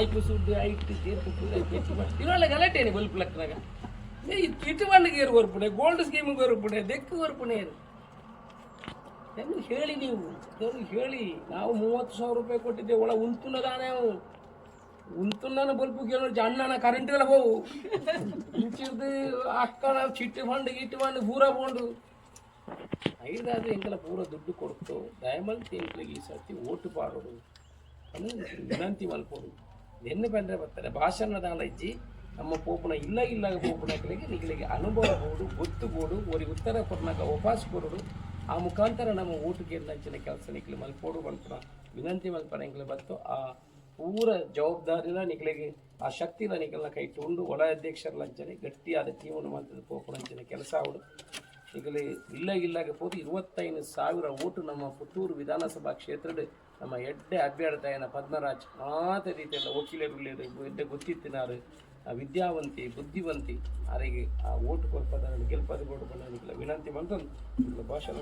ಆಯ್ಪು ಸುಡ್ಡು ಐಟು ತೀರ್ಪು ಇರೋಲ್ಲ ಗಲಾಟೇನೆ ಬಲ್ಪ್ ಲಕ್ಕನಾಗ ಇಟ್ಟುವಣ್ಣಿಗೆ ಏರು ಹೊರಪುಣೆ ಗೋಲ್ಡ್ ಸ್ಕೀಮಿಗೆ ಹೊರಪುಣೆ ದೆಕ್ಕು ಹೊರಪುಣೆ ನಮ್ಗೆ ಹೇಳಿ ನೀವು ನಮ್ಗೆ ಹೇಳಿ ನಾವು 30,000 ರೂಪಾಯಿ ಕೊಟ್ಟಿದ್ದೆ ಒಳ ಉಂತುನದಾನೆ ಉಂತುನ್ನ ಬಲ್ಪು ಕೇಳೋ ಅಣ್ಣನ ಕರೆಂಟ್ ಎಲ್ಲ ಹೋಗು ಇಂಚಿರ್ದು ಅಕ್ಕನ ಚಿಟ್ಟು ಫಂಡ್ ಗಿಟ್ಟು ಫಂಡ್ ಪೂರ ಬೋಂಡು ಐದಾದ್ರೆ ಎಂಕಲ ಪೂರ ದುಡ್ಡು ಕೊಡ್ತು ದಯಮಲ್ತಿ ಎಂಕ್ಲಿಗೆ ಈ ಸರ್ತಿ ಓಟು ಪಾಡೋದು ವಿನಂತಿ ಮಲ್ಪೋಡು ಎನ್ನು ಬಂದರೆ ಬರ್ತಾರೆ ಭಾಷಣದ ಇಜ್ಜಿ ನಮ್ಮ ಪೋಪುನ ಇಲ್ಲ ಪೋಪುನಗಳಿಗೆ ನಿಗಳಿಗೆ ಅನುಭವ ಬೋಡು ಗೊತ್ತು ಬೋಡು ಅವರಿಗೆ ಉತ್ತರ ಕೊಡ್ನಾಗ ವಾಪಸ್ ಕೊಡೋದು ಆ ಮುಖಾಂತರ ನಮ್ಮ ಊಟಕ್ಕೆ ನಂಚಿನ ಕೆಲಸ ನಿಕ್ಲಿ ಮಲ್ಪೋಡು ಮಲ್ಪನ ವಿನಂತಿ ಮಲ್ಪನ ಎಂಕ್ಲೆ ಬಂತು ಆ ಪೂರ ಜವಾಬ್ದಾರಿನ ನಿಗಳಿಗೆ ಆ ಶಕ್ತಿನ ನಿಗಳನ್ನ ಕೈ ತುಂಡು ಒಳ ಅಧ್ಯಕ್ಷರ ಲಂಚನೆ ಗಟ್ಟಿಯಾದ ಟೀಮನ್ನು ಮಾಡ್ತದೆ ಪೋಪುನಂಚಿನ ಕೆಲಸ ಅವಡು ಈಗಲೇ ಇಲ್ಲಾಗ ಹೋದು 25,000 ಓಟು ನಮ್ಮ ಪುತ್ತೂರು ವಿಧಾನಸಭಾ ಕ್ಷೇತ್ರದ ನಮ್ಮ ಎಡ್ಡೆ ಅಭ್ಯರ್ಥಿಯನ ಪದ್ಮರಾಜ್ ಮಾತ ರೀತಿಯಲ್ಲ ವಕೀಲರು ಎಡ್ಡೆ ಗೊತ್ತಿತ್ತಿನಾರು ವಿದ್ಯಾವಂತಿ ಬುದ್ಧಿವಂತಿ ಅವರಿಗೆ ಆ ಓಟು ಕೊಡ್ಪದ ಗೆಲ್ಪದ ಕೊಡ್ಪದ ವಿನಂತಿ ಮಾಡ್ಕೊಂಡು ಭಾಷಣ